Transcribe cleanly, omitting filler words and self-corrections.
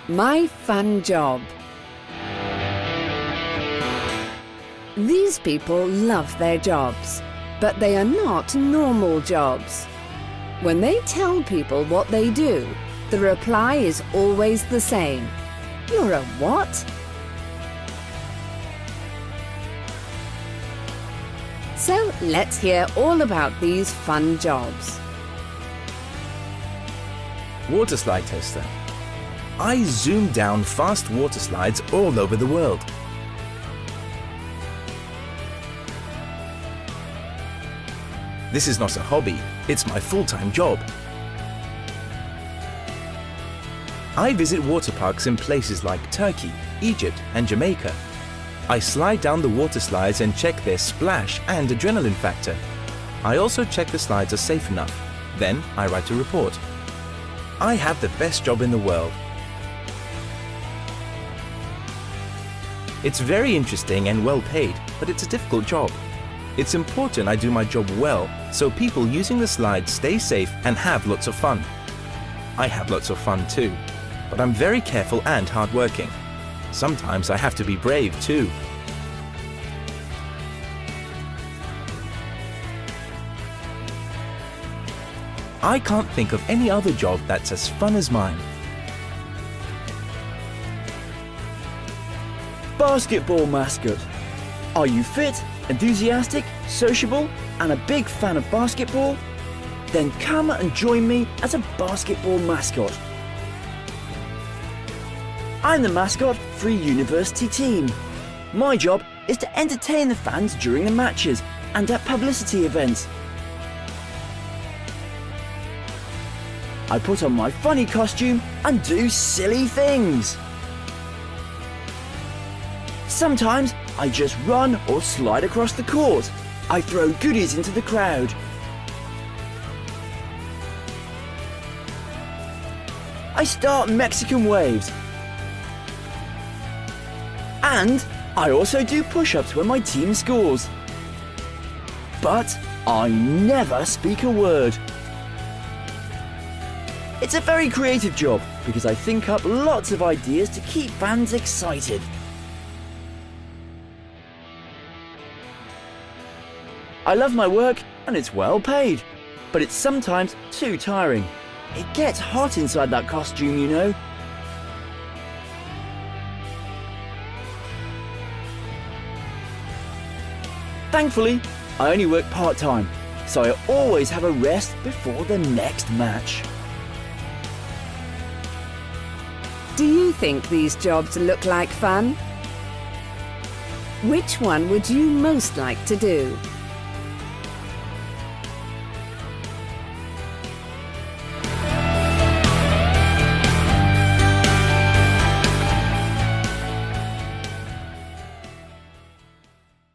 My fun job. These people love their jobs, but they are not normal jobs. When they tell people what they do, the reply is always the same. You're a what? So let's hear all about these fun jobs. Water slide tester. I zoom down fast water slides all over the world. This is not a hobby, it's my full-time job. I visit water parks in places like Turkey, Egypt and Jamaica. I slide down the water slides and check their splash and adrenaline factor. I also check the slides are safe enough. Then I write a report. I have the best job in the world. It's very interesting and well paid, but it's a difficult job. It's important I do my job well, so people using the slides stay safe and have lots of fun. I have lots of fun too, but I'm very careful and hardworking. Sometimes I have to be brave too. I can't think of any other job that's as fun as mine. Basketball mascot. Are you fit, enthusiastic, sociable, and a big fan of basketball? Then come and join me as a basketball mascot. I'm the mascot for a university team. My job is to entertain the fans during the matches and at publicity events. I put on my funny costume and do silly things. Sometimes I just run or slide across the court. I throw goodies into the crowd. I start Mexican waves. And I also do push-ups when my team scores. But I never speak a word. It's a very creative job because I think up lots of ideas to keep fans excited. I love my work and it's well paid, but it's sometimes too tiring. It gets hot inside that costume, you know. Thankfully, I only work part-time, so I always have a rest before the next match. Do you think these jobs look like fun? Which one would you most like to do?